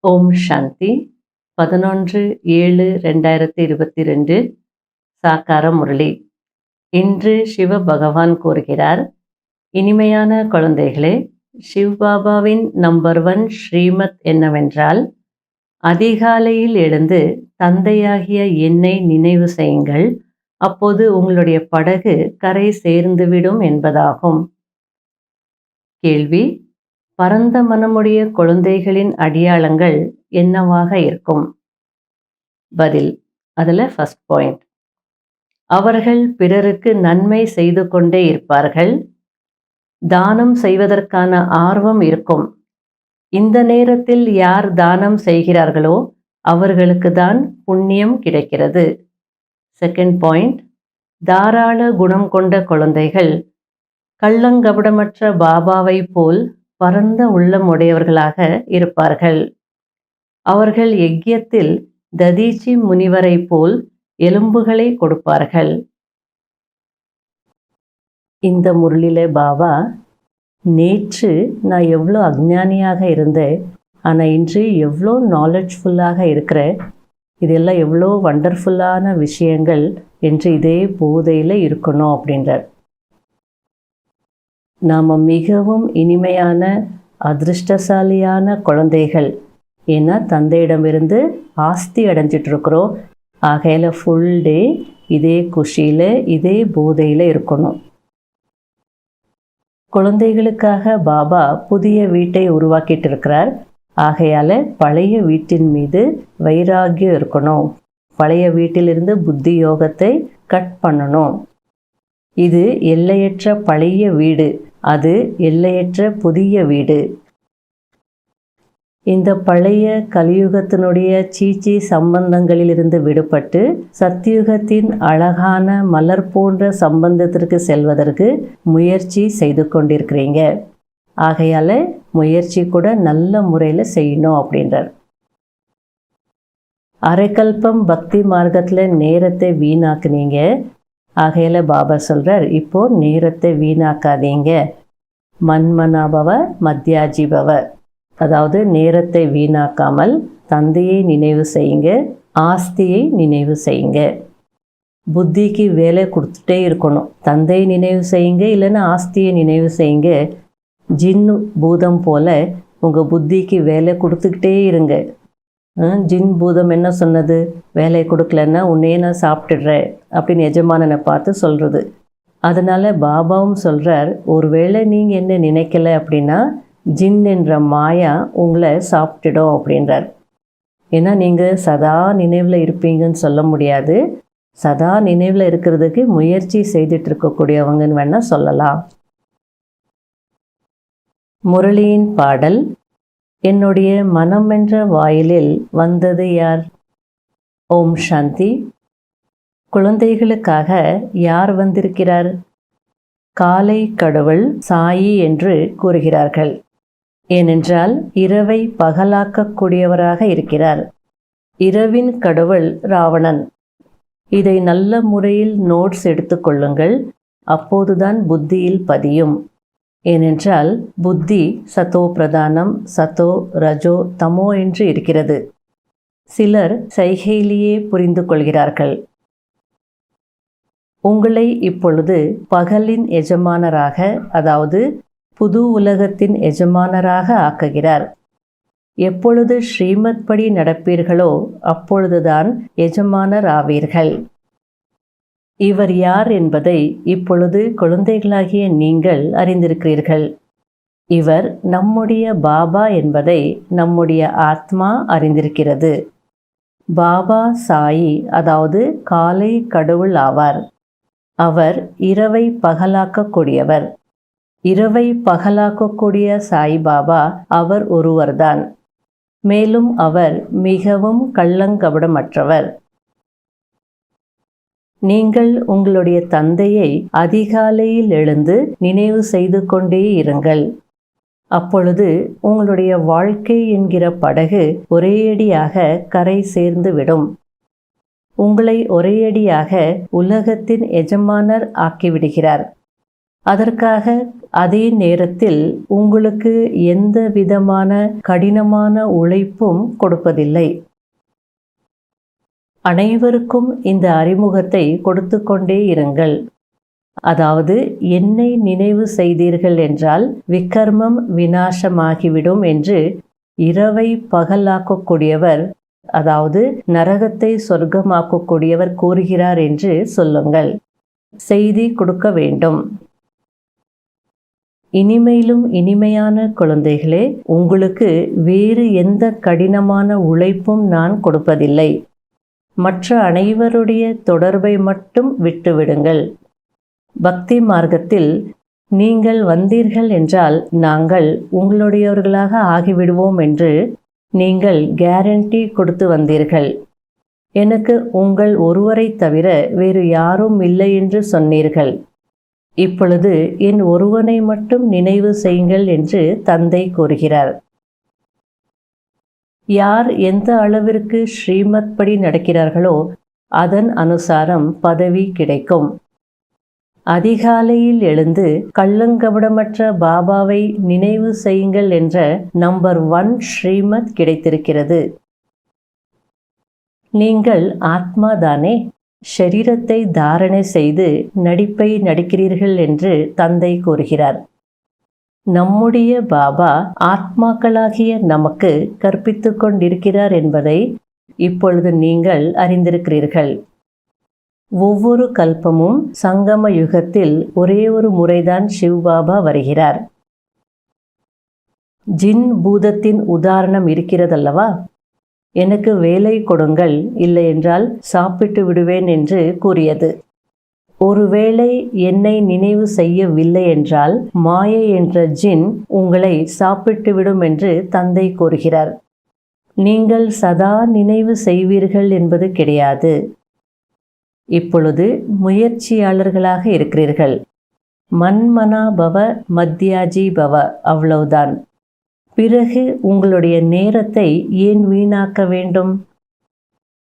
ஓம் சாந்தி 11/7/2022 சாக்கார முரளி. இன்று சிவ பகவான் கூறுகிறார், இனிமையான குழந்தைகளே, சிவ்பாபாவின் நம்பர் 1 ஸ்ரீமத் என்னவென்றால், அதிகாலையில் எழுந்து தந்தையாகிய என்னை நினைவு செய்யுங்கள், அப்போது உங்களுடைய படகு கரை சேர்ந்துவிடும் என்பதாகும். கேள்வி: பரந்த மனமுடைய குழந்தைகளின் அடையாளங்கள் என்னவாக இருக்கும்? பதில்: அதில் ஃபர்ஸ்ட் பாயிண்ட், அவர்கள் பிறருக்கு நன்மை செய்து கொண்டே இருப்பார்கள். தானம் செய்வதற்கான ஆர்வம் இருக்கும். இந்த நேரத்தில் யார் தானம் செய்கிறார்களோ அவர்களுக்கு தான் புண்ணியம் கிடைக்கிறது. செகண்ட் பாயிண்ட், தாராள குணம் கொண்ட குழந்தைகள் கள்ளங்கபடமற்ற பாபாவை போல் பரந்த உள்ளம் உடையவர்களாக இருப்பார்கள். அவர்கள் யஜ்யத்தில் ததீச்சி முனிவரை போல் எலும்புகளை கொடுப்பார்கள். இந்த முரளியில பாபா, நேற்று நான் எவ்வளோ அஞ்ஞானியாக இருந்தேன், ஆனால் இன்று எவ்வளோ நாலெட்ஜ்ஃபுல்லாக இருக்கிறேன், இதெல்லாம் எவ்வளோ வண்டர்ஃபுல்லான விஷயங்கள் என்று இதே போதையில் இருக்கணும் அப்படின்றார். நாம் மிகவும் இனிமையான அதிர்ஷ்டசாலியான குழந்தைகள். ஏன்னா தந்தையிடமிருந்து ஆஸ்தி அடைஞ்சிட்டு இருக்கிறோம். ஆகையில் ஃபுல் டே இதே குஷியில் இதே போதையில் இருக்கணும். குழந்தைகளுக்காக பாபா புதிய வீட்டை உருவாக்கிட்டு இருக்கிறார். ஆகையால் பழைய வீட்டின் மீது வைராகியம் இருக்கணும். பழைய வீட்டிலிருந்து புத்தி யோகத்தை கட் பண்ணணும். இது எல்லையற்ற பழைய வீடு, அது எல்லையற்ற புதிய வீடு. இந்த பழைய கலியுகத்தினுடைய சீச்சி சம்பந்தங்களிலிருந்து விடுபட்டு சத்தியுகத்தின் அழகான மலர் போன்ற சம்பந்தத்திற்கு செல்வதற்கு முயற்சி செய்து கொண்டிருக்கிறீங்க. ஆகையால் முயற்சி கூட நல்ல முறையில் செய்யணும் அப்படின்றார். அரைக்கல்பம் பக்தி மார்க்கத்தில் நேரத்தை வீணாக்குனீங்க. ஆகையில் பாபா சொல்கிறார், இப்போது நேரத்தை வீணாக்காதீங்க. மன்மனாபவ மத்யாஜிபவ, அதாவது நேரத்தை வீணாக்காமல் தந்தையை நினைவு செய்யுங்க, ஆஸ்தியை நினைவு செய்யுங்க. புத்திக்கு வேலை கொடுத்துட்டே இருக்கணும். தந்தையை நினைவு செய்யுங்க, இல்லைன்னா ஆஸ்தியை நினைவு செய்யுங்க. ஜின்னு பூதம் போல் உங்கள் புத்திக்கு வேலை கொடுத்துக்கிட்டே இருங்க. ஜின் பூதம் என்ன சொன்னது? வேலை கொடுக்கலன்னா உன்னையே நான் சாப்பிட்டுடுறேன் அப்படின்னு எஜமானனை பார்த்து சொல்கிறது. அதனால் பாபாவும் சொல்கிறார், ஒருவேளை நீங்கள் என்ன நினைக்கல அப்படின்னா ஜின் என்ற மாயா உங்களை சாப்பிட்டுடும் அப்படின்றார். ஏன்னா நீங்கள் சதா நினைவில் இருப்பீங்கன்னு சொல்ல முடியாது. சதா நினைவில் இருக்கிறதுக்கு முயற்சி செய்துட்டு இருக்கக்கூடியவங்கன்னு வேணால் சொல்லலாம். முரளியின் பாடல்: என்னுடைய மனம் என்ற வாயிலில் வந்தது யார்? ஓம் சாந்தி. குழந்தைகளுக்காக யார் வந்திருக்கிறார்? காலை கடவுள் சாயி என்று கூறுகிறார்கள். ஏனென்றால் இரவை பகலாக்கக்கூடியவராக இருக்கிறார். இரவின் கடவுள் ராவணன். இதை நல்ல முறையில் நோட்ஸ் எடுத்துக்கொள்ளுங்கள். அப்போதுதான் புத்தியில் பதியும். ஏனென்றால் புத்தி சத்தோ பிரதானம், சத்தோ ரஜோ தமோ என்று இருக்கிறது. சிலர் சைகையிலேயே புரிந்து கொள்கிறார்கள். உங்களை இப்பொழுது பகலின் எஜமானராக, அதாவது புது உலகத்தின் எஜமானராக ஆக்குகிறார். எப்பொழுது ஸ்ரீமத் படி நடப்பீர்களோ அப்பொழுதுதான் எஜமானர் ஆவீர்கள். இவர் யார் என்பதை இப்பொழுது குழந்தைகளாகிய நீங்கள் அறிந்திருக்கிறீர்கள். இவர் நம்முடைய பாபா என்பதை நம்முடைய ஆத்மா அறிந்திருக்கிறது. பாபா சாயி, அதாவது காலை கடவுள் ஆவார். அவர் இரவை பகலாக்கக்கூடியவர். இரவை பகலாக்கக்கூடிய சாய்பாபா அவர் ஒருவர்தான். மேலும் அவர் மிகவும் கள்ளங்கபடமற்றவர். நீங்கள் உங்களுடைய தந்தையை அதிகாலையில் எழுந்து நினைவு செய்து கொண்டே இருங்கள். அப்பொழுது உங்களுடைய வாழ்க்கை என்கிற படகு ஒரேயடியாக கரை சேர்ந்து விடும். உங்களை ஒரேயடியாக உலகத்தின் எஜமானர் ஆக்கிவிடுகிறார். அதற்காக அதே நேரத்தில் உங்களுக்கு எந்த விதமான கடினமான உழைப்பும் கொடுப்பதில்லை. அனைவருக்கும் இந்த அறிமுகத்தை கொடுத்து கொண்டே இருங்கள். அதாவது என்னை நினைவு செய்தீர்கள் என்றால் விகர்மம் விநாசமாகிவிடும் என்று இரவை பகலாக்கக்கூடியவர், அதாவது நரகத்தை சொர்க்கமாக்கக்கூடியவர் கூறுகிறார் என்று சொல்லுங்கள். செய்தி கொடுக்க வேண்டும். இனிமையிலும் இனிமையான குழந்தைகளே, உங்களுக்கு வேறு எந்த கடினமான உழைப்பும் நான் கொடுப்பதில்லை. மற்ற அனைவருடைய தொடர்பை மட்டும் விட்டுவிடுங்கள். பக்தி மார்க்கத்தில் நீங்கள் வந்தீர்கள் என்றால் நாங்கள் உங்களுடையவர்களாக ஆகிவிடுவோம் என்று நீங்கள் கேரண்டி கொடுத்து வந்தீர்கள். எனக்கு உங்கள் ஒருவரை தவிர வேறு யாரும் இல்லை என்று சொன்னீர்கள். இப்பொழுது என் ஒருவனை மட்டும் நினைவு செய்யுங்கள் என்று தந்தை கூறுகிறார். யார் எந்த அளவிற்கு ஸ்ரீமத் படி நடக்கிறார்களோ அதன் அனுசாரம் பதவி கிடைக்கும். அதிகாலையில் எழுந்து கள்ளங்கபடமற்ற பாபாவை நினைவு செய்யுங்கள் என்ற நம்பர் 1 ஸ்ரீமத் கிடைத்திருக்கிறது. நீங்கள் ஆத்மாதானே, ஷரீரத்தை தாரணை செய்து நடிப்பை நடிக்கிறீர்கள் என்று தந்தை கூறுகிறார். நம்முடைய பாபா ஆத்மாக்களாகிய நமக்கு கற்பித்து கொண்டிருக்கிறார் என்பதை இப்பொழுது நீங்கள் அறிந்திருக்கிறீர்கள். ஒவ்வொரு கல்பமும் சங்கம யுகத்தில் ஒரே ஒரு முறைதான் சிவபாபா வருகிறார். ஜின் பூதத்தின் உதாரணம் இருக்கிறதல்லவா? எனக்கு வேலை கொடுங்கள், இல்லை என்றால் சாப்பிட்டு விடுவேன் என்று கூறியது. ஒருவேளை என்னை நினைவு செய்யவில்லை என்றால் மாயை என்ற ஜின் உங்களை சாப்பிட்டுவிடும் என்று தந்தை கூறுகிறார். நீங்கள் சதா நினைவு செய்வீர்கள் என்பது கிடையாது. இப்பொழுது முயற்சியாளர்களாக இருக்கிறீர்கள். மன்மனா பவ மத்யாஜி பவ, அவ்வளவுதான். பிறகு உங்களுடைய நேரத்தை ஏன் வீணாக்க வேண்டும்?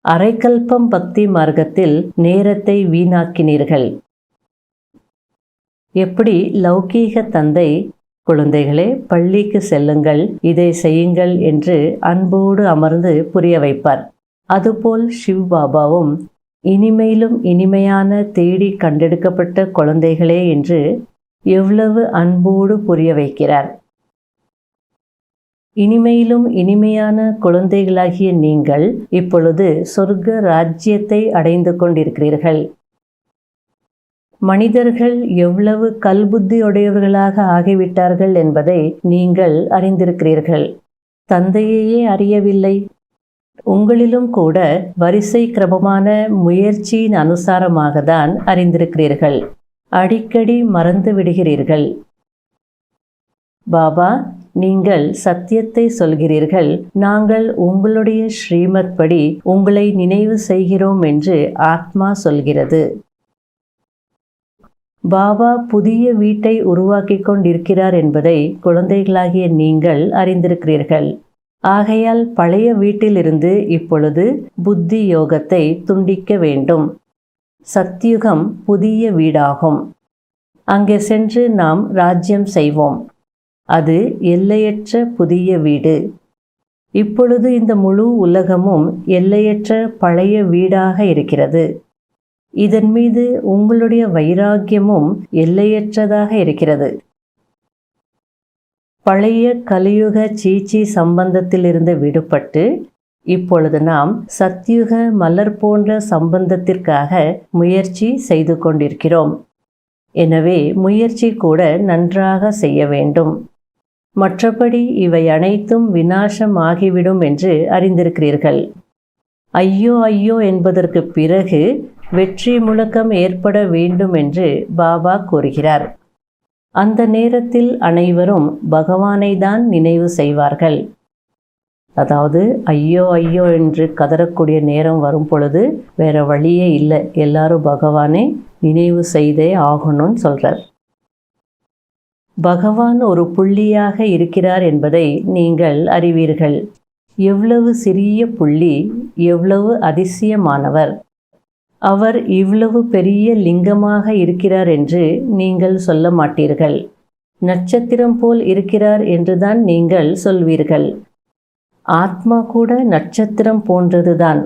அரைக்கல்பம் பக்தி மார்க்கத்தில் நேரத்தை வீணாக்கினீர்கள். எப்படி லௌகீக தந்தை குழந்தைகளே பள்ளிக்கு செல்லுங்கள், இதை செய்யுங்கள் என்று அன்போடு அமர்ந்து புரிய வைப்பார். அதுபோல் சிவபாபாவும் இனிமையிலும் இனிமையான தேடி கண்டெடுக்கப்பட்ட குழந்தைகளே என்று எவ்வளவு அன்போடு புரிய வைக்கிறார். இனிமையிலும் இனிமையான குழந்தைகளாகிய நீங்கள் இப்பொழுது சொர்க்க ராஜ்யத்தை அடைந்து கொண்டிருக்கிறீர்கள். மனிதர்கள் எவ்வளவு கல்புத்தியுடையவர்களாக ஆகிவிட்டார்கள் என்பதை நீங்கள் அறிந்திருக்கிறீர்கள். தந்தையையே அறியவில்லை. உங்களிலும் கூட வரிசை கிரமமான முயற்சியின் அனுசாரமாக தான் அறிந்திருக்கிறீர்கள். அடிக்கடி மறந்து விடுகிறீர்கள். பாபா, நீங்கள் சத்தியத்தை சொல்கிறீர்கள், நாங்கள் உங்களுடைய ஸ்ரீமத் படி உங்களை நினைவு செய்கிறோம் என்று ஆத்மா சொல்கிறது. பாபா புதிய வீட்டை உருவாக்கி கொண்டிருக்கிறார் என்பதை குழந்தைகளாகிய நீங்கள் அறிந்திருக்கிறீர்கள். ஆகையால் பழைய வீட்டிலிருந்து இப்பொழுது புத்தி யோகத்தை துண்டிக்க வேண்டும். சத்யுகம் புதிய வீடாகும். அங்கே சென்று நாம் ராஜ்யம் செய்வோம். அது எல்லையற்ற புதிய வீடு. இப்பொழுது இந்த முழு உலகமும் எல்லையற்ற பழைய வீடாக இருக்கிறது. இதன் மீது உங்களுடைய வைராக்கியமும் எல்லையற்றதாக இருக்கிறது. பழைய கலியுக சீச்சி சம்பந்தத்திலிருந்து விடுபட்டு இப்பொழுது நாம் சத்யுக மலர் போன்ற சம்பந்தத்திற்காக முயற்சி செய்து கொண்டிருக்கிறோம். எனவே முயற்சி கூட நன்றாக செய்ய வேண்டும். மற்றபடி இவை அனைத்தும் விநாசம் ஆகிவிடும் என்று அறிந்திருக்கிறீர்கள். ஐயோ ஐயோ என்பதற்கு பிறகு வெற்றி முழக்கம் ஏற்பட வேண்டும் என்று பாபா கூறுகிறார். அந்த நேரத்தில் அனைவரும் பகவானை தான் நினைவு செய்வார்கள். அதாவது ஐயோ ஐயோ என்று கதறக்கூடிய நேரம் வரும் பொழுது வேற வழியே இல்லை, எல்லாரும் பகவானை நினைவு செய்தே ஆகணும்னு சொல்றார். பகவான் ஒரு புள்ளியாக இருக்கிறார் என்பதை நீங்கள் அறிவீர்கள். எவ்வளவு சிறிய புள்ளி, எவ்வளவு அதிசயமானவர். அவர் இவ்வளவு பெரிய லிங்கமாக இருக்கிறார் என்று நீங்கள் சொல்ல மாட்டீர்கள். நட்சத்திரம் போல் இருக்கிறார் என்றுதான் நீங்கள் சொல்வீர்கள். ஆத்மா கூட நட்சத்திரம் போன்றதுதான்.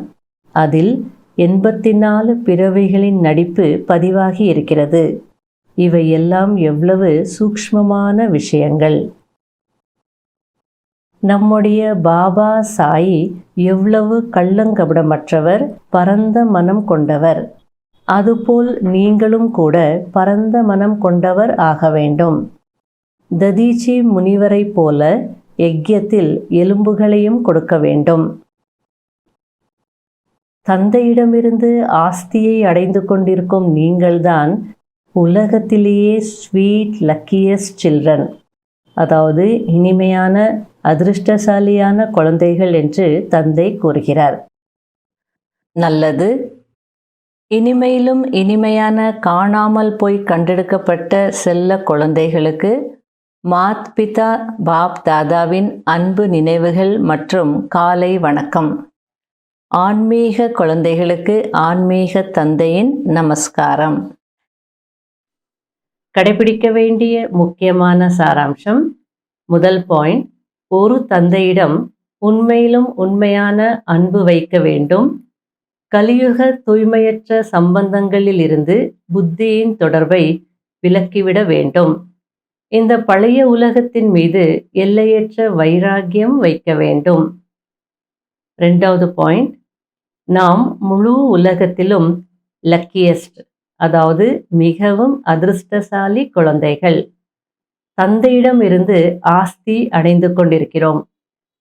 அதில் 84 பிறவிகளின் நடிப்பு பதிவாகி இருக்கிறது. இவையெல்லாம் எவ்வளவு சூக்ஷ்மமான விஷயங்கள்! நம்முடைய பாபா சாயி எவ்வளவு கள்ளங்கபடமற்றவர், பரந்த மனம் கொண்டவர். அதுபோல் நீங்களும் கூட பரந்த மனம் கொண்டவர் ஆக வேண்டும். ததீச்சி முனிவரை போல யக்ஞத்தில் எலும்புகளையும் கொடுக்க வேண்டும். தந்தையிடமிருந்து ஆஸ்தியை அடைந்து கொண்டிருக்கும் நீங்கள்தான் உலகத்திலேயே ஸ்வீட் லக்கியஸ்ட் சில்ட்ரன், அதாவது இனிமையான அதிர்ஷ்டசாலியான குழந்தைகள் என்று தந்தை கூறுகிறார். நல்லது. இனிமையிலும் இனிமையான காணாமல் போய் கண்டெடுக்கப்பட்ட செல்ல குழந்தைகளுக்கு மாத் பிதா பாப் தாதாவின் அன்பு நினைவுகள் மற்றும் காலை வணக்கம். ஆன்மீக குழந்தைகளுக்கு ஆன்மீக தந்தையின் நமஸ்காரம். கடைபிடிக்க வேண்டிய முக்கியமான சாராம்சம். முதல் பாயிண்ட், ஒரு தந்தையிடம் உண்மையிலும் உண்மையான அன்பு வைக்க வேண்டும். கலியுக தூய்மையற்ற சம்பந்தங்களில் இருந்து புத்தியின் தொடர்பை விலக்கிவிட வேண்டும். இந்த பழைய உலகத்தின் மீது எல்லையற்ற வைராகியம் வைக்க வேண்டும். ரெண்டாவது பாயிண்ட், நாம் முழு உலகத்திலும் லக்கியஸ்ட், அதாவது மிகவும் அதிர்ஷ்டசாலி குழந்தைகள். தந்தையிடம் இருந்து ஆஸ்தி அடைந்து கொண்டிருக்கிறோம்.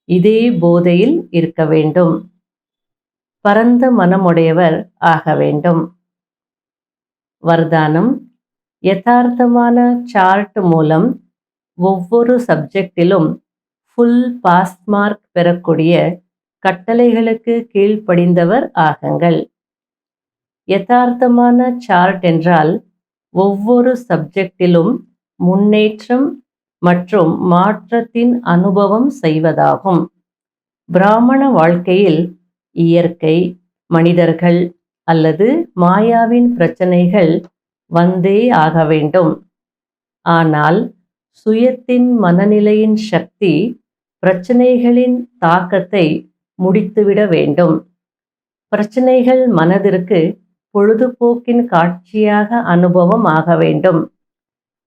இதே போதையில் இருக்க வேண்டும். பரந்த மனமுடையவர் ஆக வேண்டும். வர்தானம். யதார்த்தமான சார்ட் மூலம் ஒவ்வொரு சப்ஜெக்டிலும் ஃபுல் பாஸ் மார்க் பெறக்கூடிய கட்டளைகளுக்கு கீழ்ப்படிந்தவர் ஆகுங்கள். யதார்த்தமான சார்ட் என்றால் ஒவ்வொரு சப்ஜெக்டிலும் முன்னேற்றம் மற்றும் மாற்றத்தின் அனுபவம் செய்வதாகும். பிராமண வாழ்க்கையில் இயற்கை, மனிதர்கள் அல்லது மாயாவின் பிரச்சனைகள் வந்தே ஆக வேண்டும். ஆனால் சுயத்தின் மனநிலையின் சக்தி பிரச்சனைகளின் தாக்கத்தை முடித்துவிட வேண்டும். பிரச்சனைகள் மனதிற்கு பொழுதுபோக்கின் காட்சியாக அனுபவம் ஆக வேண்டும்.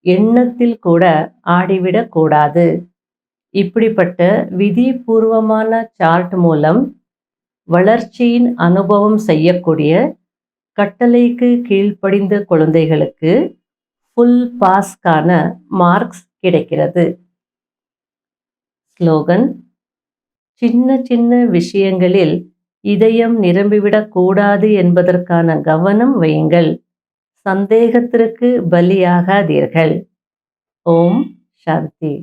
எண்ணத்தில் கூட ஆடிவிடக் கூடாது. இப்படிப்பட்ட விதிபூர்வமான சார்ட் மூலம் வளர்ச்சியின் அனுபவம் செய்யக்கூடிய கட்டளைக்கு கீழ்ப்படிந்த குழந்தைகளுக்கு ஃபுல் பாஸ்கான மார்க்ஸ் கிடைக்கிறது. ஸ்லோகன். சின்ன சின்ன விஷயங்களில் இதயம் நிரம்பிவிடக் கூடாது என்பதற்கான கவனம் வையுங்கள். சந்தேகத்திற்கு பலியாகாதீர்கள். ஓம் சாந்தி.